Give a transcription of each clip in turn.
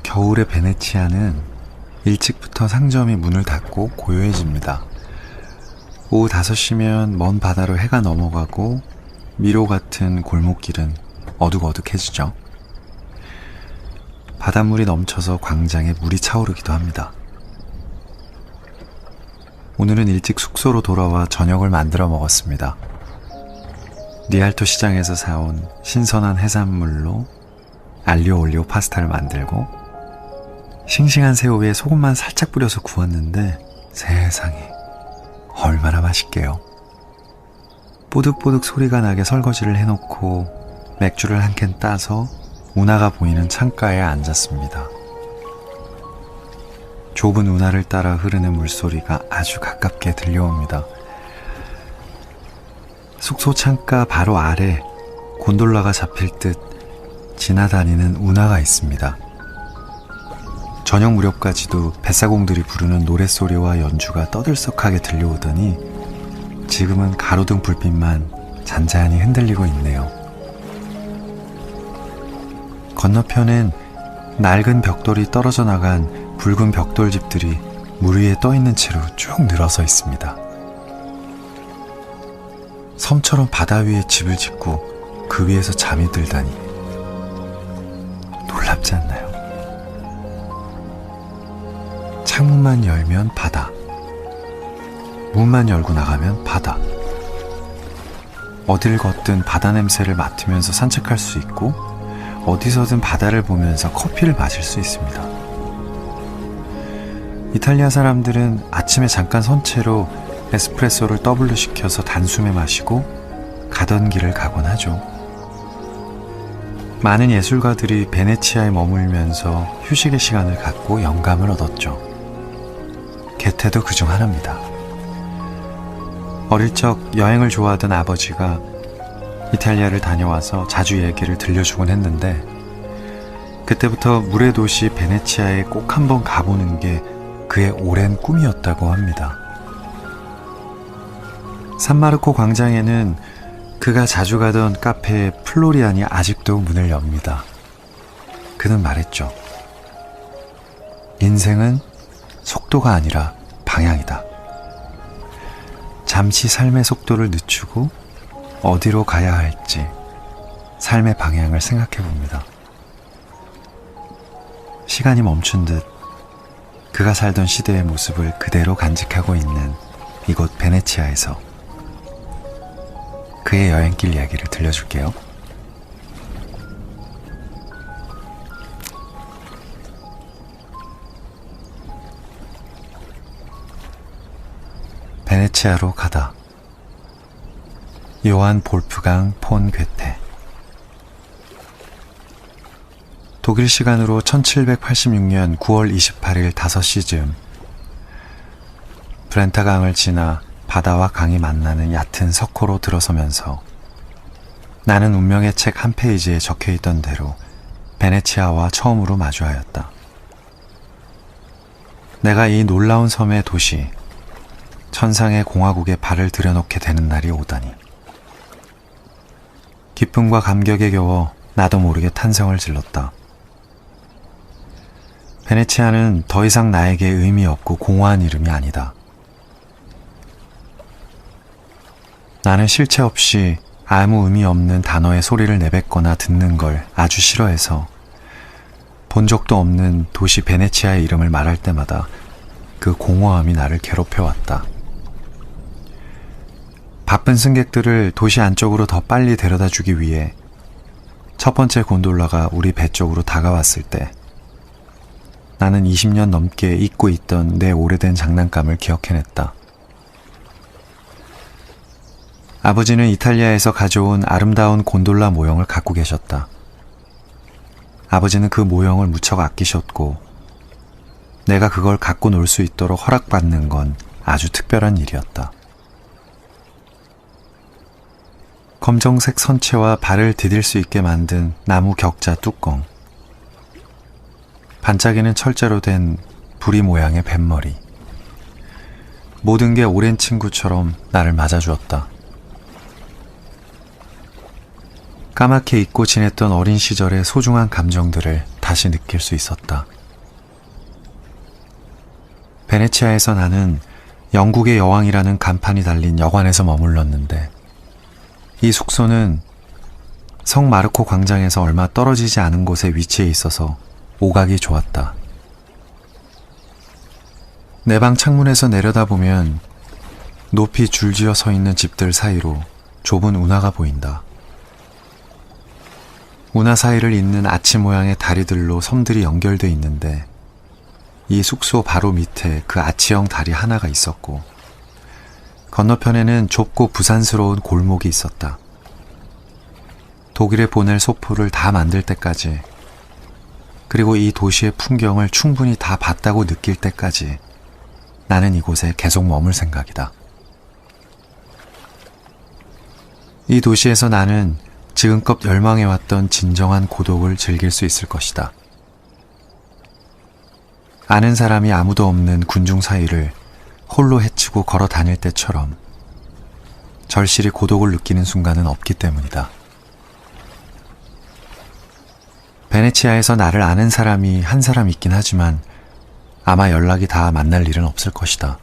겨울의 베네치아는 일찍부터 상점이 문을 닫고 고요해집니다. 오후 5시면 먼 바다로 해가 넘어가고 미로 같은 골목길은 어둑어둑해지죠. 바닷물이 넘쳐서 광장에 물이 차오르기도 합니다. 오늘은 일찍 숙소로 돌아와 저녁을 만들어 먹었습니다. 리알토 시장에서 사온 신선한 해산물로 알리오 올리오 파스타를 만들고 싱싱한 새우 위에 소금만 살짝 뿌려서 구웠는데 세상에 얼마나 맛있게요. 뽀득뽀득 소리가 나게 설거지를 해놓고 맥주를 한 캔 따서 운하가 보이는 창가에 앉았습니다. 좁은 운하를 따라 흐르는 물소리가 아주 가깝게 들려옵니다. 숙소 창가 바로 아래 곤돌라가 잡힐 듯 지나다니는 운하가 있습니다. 저녁 무렵까지도 뱃사공들이 부르는 노랫소리와 연주가 떠들썩하게 들려오더니 지금은 가로등 불빛만 잔잔히 흔들리고 있네요. 건너편엔 낡은 벽돌이 떨어져 나간 붉은 벽돌집들이 물 위에 떠있는 채로 쭉 늘어서 있습니다. 섬처럼 바다 위에 집을 짓고 그 위에서 잠이 들다니 놀랍지 않나요? 창문만 열면 바다, 문만 열고 나가면 바다. 어딜 걷든 바다 냄새를 맡으면서 산책할 수 있고 어디서든 바다를 보면서 커피를 마실 수 있습니다. 이탈리아 사람들은 아침에 잠깐 선체로 에스프레소를 더블로 시켜서 단숨에 마시고 가던 길을 가곤 하죠. 많은 예술가들이 베네치아에 머물면서 휴식의 시간을 갖고 영감을 얻었죠. 게테도 그중 하나입니다. 어릴 적 여행을 좋아하던 아버지가 이탈리아를 다녀와서 자주 얘기를 들려주곤 했는데 그때부터 물의 도시 베네치아에 꼭 한번 가보는 게 그의 오랜 꿈이었다고 합니다. 산마르코 광장에는 그가 자주 가던 카페 플로리안이 아직도 문을 엽니다. 그는 말했죠. 인생은 속도가 아니라 방향이다. 잠시 삶의 속도를 늦추고 어디로 가야 할지 삶의 방향을 생각해 봅니다. 시간이 멈춘 듯 그가 살던 시대의 모습을 그대로 간직하고 있는 이곳 베네치아에서 그의 여행길 이야기를 들려줄게요. 베네치아로 가다. 요한 볼프강 폰 괴테. 독일 시간으로 1786년 9월 28일 5시쯤 브렌타강을 지나 바다와 강이 만나는 얕은 석호로 들어서면서 나는 운명의 책 한 페이지에 적혀있던 대로 베네치아와 처음으로 마주하였다. 내가 이 놀라운 섬의 도시, 천상의 공화국에 발을 들여놓게 되는 날이 오다니. 기쁨과 감격에 겨워 나도 모르게 탄성을 질렀다. 베네치아는 더 이상 나에게 의미 없고 공허한 이름이 아니다. 나는 실체 없이 아무 의미 없는 단어의 소리를 내뱉거나 듣는 걸 아주 싫어해서 본 적도 없는 도시 베네치아의 이름을 말할 때마다 그 공허함이 나를 괴롭혀왔다. 바쁜 승객들을 도시 안쪽으로 더 빨리 데려다주기 위해 첫 번째 곤돌라가 우리 배 쪽으로 다가왔을 때 나는 20년 넘게 잊고 있던 내 오래된 장난감을 기억해냈다. 아버지는 이탈리아에서 가져온 아름다운 곤돌라 모형을 갖고 계셨다. 아버지는 그 모형을 무척 아끼셨고 내가 그걸 갖고 놀 수 있도록 허락받는 건 아주 특별한 일이었다. 검정색 선체와 발을 디딜 수 있게 만든 나무 격자 뚜껑, 반짝이는 철제로 된 부리 모양의 뱃머리, 모든 게 오랜 친구처럼 나를 맞아주었다. 까맣게 잊고 지냈던 어린 시절의 소중한 감정들을 다시 느낄 수 있었다. 베네치아에서 나는 영국의 여왕이라는 간판이 달린 여관에서 머물렀는데 이 숙소는 성 마르코 광장에서 얼마 떨어지지 않은 곳에 위치해 있어서 오각이 좋았다. 내 방 창문에서 내려다보면 높이 줄지어 서 있는 집들 사이로 좁은 운하가 보인다. 운하 사이를 잇는 아치 모양의 다리들로 섬들이 연결돼 있는데 이 숙소 바로 밑에 그 아치형 다리 하나가 있었고 건너편에는 좁고 부산스러운 골목이 있었다. 독일에 보낼 소포를 다 만들 때까지, 그리고 이 도시의 풍경을 충분히 다 봤다고 느낄 때까지 나는 이곳에 계속 머물 생각이다. 이 도시에서 나는 지금껏 열망해왔던 진정한 고독을 즐길 수 있을 것이다. 아는 사람이 아무도 없는 군중 사이를 홀로 헤치고 걸어 다닐 때처럼 절실히 고독을 느끼는 순간은 없기 때문이다. 베네치아에서 나를 아는 사람이 한 사람 있긴 하지만 아마 연락이 다 만날 일은 없을 것이다.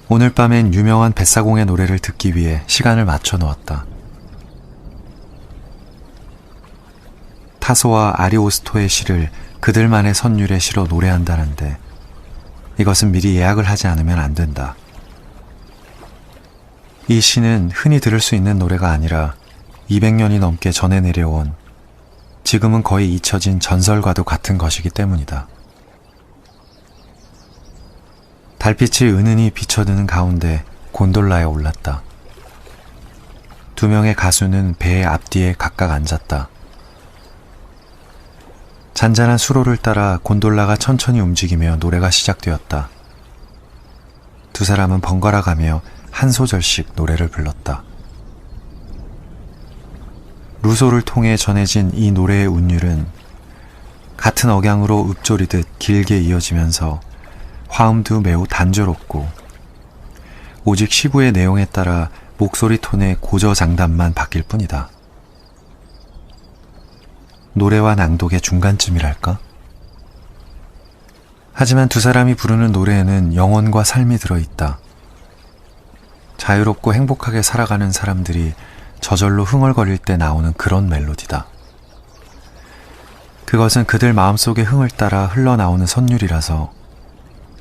오늘 밤엔 유명한 뱃사공의 노래를 듣기 위해 시간을 맞춰 놓았다. 타소와 아리오스토의 시를 그들만의 선율에 실어 노래한다는데 이것은 미리 예약을 하지 않으면 안 된다. 이 시는 흔히 들을 수 있는 노래가 아니라 200년이 넘게 전해 내려온, 지금은 거의 잊혀진 전설과도 같은 것이기 때문이다. 달빛이 은은히 비춰드는 가운데 곤돌라에 올랐다. 두 명의 가수는 배의 앞뒤에 각각 앉았다. 잔잔한 수로를 따라 곤돌라가 천천히 움직이며 노래가 시작되었다. 두 사람은 번갈아 가며 한 소절씩 노래를 불렀다. 루소를 통해 전해진 이 노래의 운율은 같은 억양으로 읊조리듯 길게 이어지면서 화음도 매우 단조롭고 오직 시구의 내용에 따라 목소리 톤의 고저장단만 바뀔 뿐이다. 노래와 낭독의 중간쯤이랄까? 하지만 두 사람이 부르는 노래에는 영혼과 삶이 들어있다. 자유롭고 행복하게 살아가는 사람들이 저절로 흥얼거릴 때 나오는 그런 멜로디다. 그것은 그들 마음속의 흥을 따라 흘러나오는 선율이라서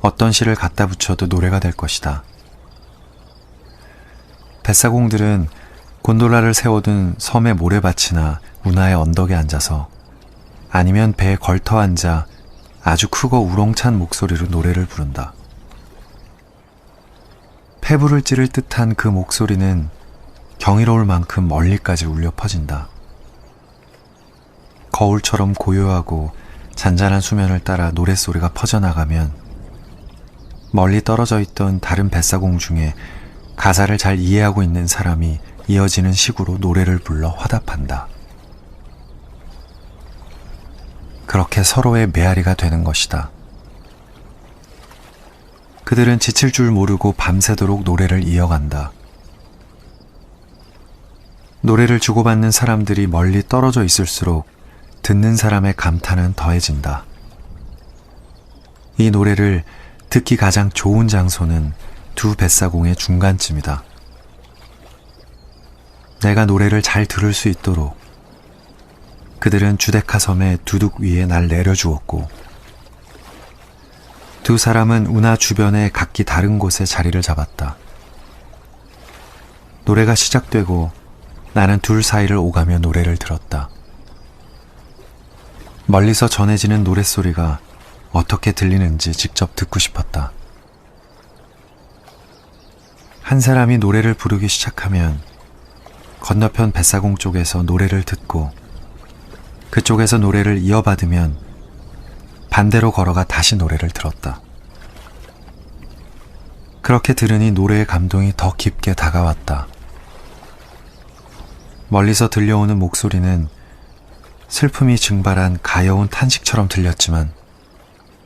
어떤 시를 갖다 붙여도 노래가 될 것이다. 뱃사공들은 곤돌라를 세워둔 섬의 모래밭이나 운하의 언덕에 앉아서 아니면 배에 걸터 앉아 아주 크고 우렁찬 목소리로 노래를 부른다. 폐부를 찌를 듯한 그 목소리는 경이로울 만큼 멀리까지 울려 퍼진다. 거울처럼 고요하고 잔잔한 수면을 따라 노랫소리가 퍼져나가면 멀리 떨어져 있던 다른 뱃사공 중에 가사를 잘 이해하고 있는 사람이 이어지는 식으로 노래를 불러 화답한다. 그렇게 서로의 메아리가 되는 것이다. 그들은 지칠 줄 모르고 밤새도록 노래를 이어간다. 노래를 주고받는 사람들이 멀리 떨어져 있을수록 듣는 사람의 감탄은 더해진다. 이 노래를 듣기 가장 좋은 장소는 두 뱃사공의 중간쯤이다. 내가 노래를 잘 들을 수 있도록 그들은 주데카 섬의 두둑 위에 날 내려주었고 두 사람은 운하 주변의 각기 다른 곳에 자리를 잡았다. 노래가 시작되고 나는 둘 사이를 오가며 노래를 들었다. 멀리서 전해지는 노랫소리가 어떻게 들리는지 직접 듣고 싶었다. 한 사람이 노래를 부르기 시작하면 건너편 뱃사공 쪽에서 노래를 듣고 그쪽에서 노래를 이어받으면 반대로 걸어가 다시 노래를 들었다. 그렇게 들으니 노래의 감동이 더 깊게 다가왔다. 멀리서 들려오는 목소리는 슬픔이 증발한 가여운 탄식처럼 들렸지만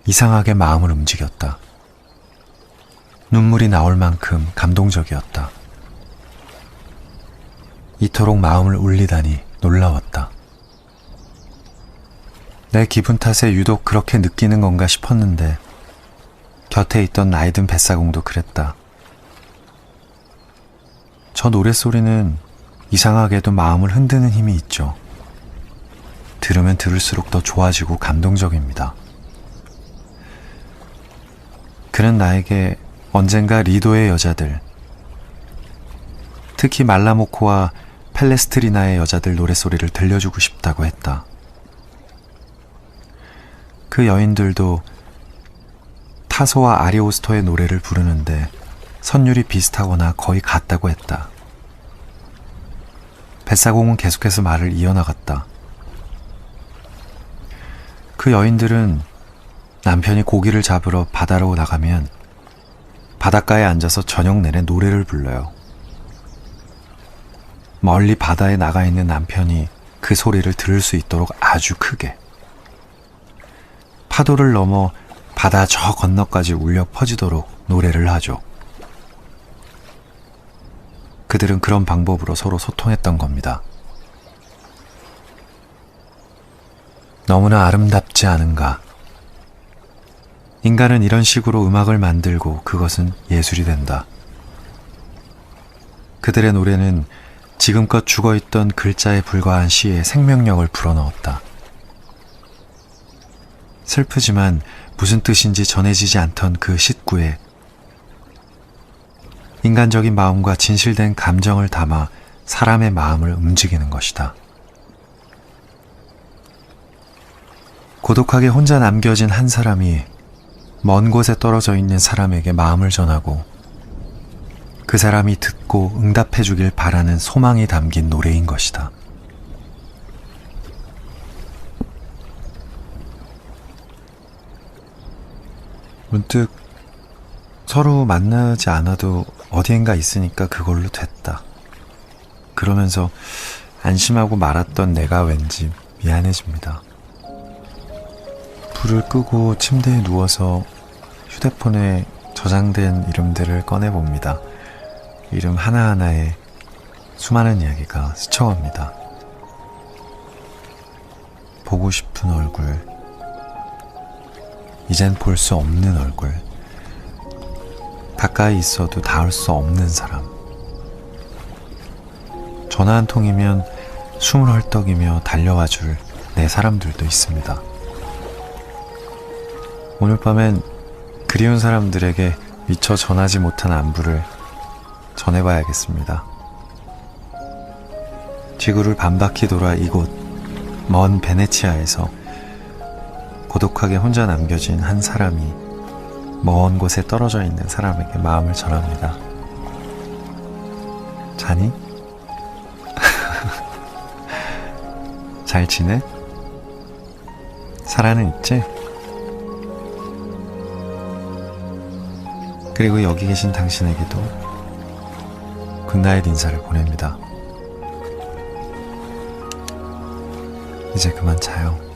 이상하게 마음을 움직였다. 눈물이 나올 만큼 감동적이었다. 이토록 마음을 울리다니 놀라웠다. 내 기분 탓에 유독 그렇게 느끼는 건가 싶었는데 곁에 있던 나이든 뱃사공도 그랬다. 저 노랫소리는 이상하게도 마음을 흔드는 힘이 있죠. 들으면 들을수록 더 좋아지고 감동적입니다. 그는 나에게 언젠가 리도의 여자들, 특히 말라모코와 펠레스트리나의 여자들 노랫소리를 들려주고 싶다고 했다. 그 여인들도 타소와 아리오스토의 노래를 부르는데 선율이 비슷하거나 거의 같다고 했다. 뱃사공은 계속해서 말을 이어나갔다. 그 여인들은 남편이 고기를 잡으러 바다로 나가면 바닷가에 앉아서 저녁 내내 노래를 불러요. 멀리 바다에 나가 있는 남편이 그 소리를 들을 수 있도록 아주 크게. 파도를 넘어 바다 저 건너까지 울려 퍼지도록 노래를 하죠. 그들은 그런 방법으로 서로 소통했던 겁니다. 너무나 아름답지 않은가? 인간은 이런 식으로 음악을 만들고 그것은 예술이 된다. 그들의 노래는 지금껏 죽어있던 글자에 불과한 시에 생명력을 불어넣었다. 슬프지만 무슨 뜻인지 전해지지 않던 그 싯구에 인간적인 마음과 진실된 감정을 담아 사람의 마음을 움직이는 것이다. 고독하게 혼자 남겨진 한 사람이 먼 곳에 떨어져 있는 사람에게 마음을 전하고 그 사람이 듣고 응답해 주길 바라는 소망이 담긴 노래인 것이다. 문득 서로 만나지 않아도 어디엔가 있으니까 그걸로 됐다. 그러면서 안심하고 말았던 내가 왠지 미안해집니다. 불을 끄고 침대에 누워서 휴대폰에 저장된 이름들을 꺼내봅니다. 이름 하나하나에 수많은 이야기가 스쳐갑니다. 보고 싶은 얼굴, 이젠 볼 수 없는 얼굴, 가까이 있어도 닿을 수 없는 사람. 전화 한 통이면 숨을 헐떡이며 달려와 줄 내 사람들도 있습니다. 오늘 밤엔 그리운 사람들에게 미처 전하지 못한 안부를 전해봐야겠습니다. 지구를 반바퀴 돌아 이곳 먼 베네치아에서 고독하게 혼자 남겨진 한 사람이 먼 곳에 떨어져 있는 사람에게 마음을 전합니다. 자니? 잘 지내? 살아는 있지? 그리고 여기 계신 당신에게도 굿나잇 인사를 보냅니다. 이제 그만 자요.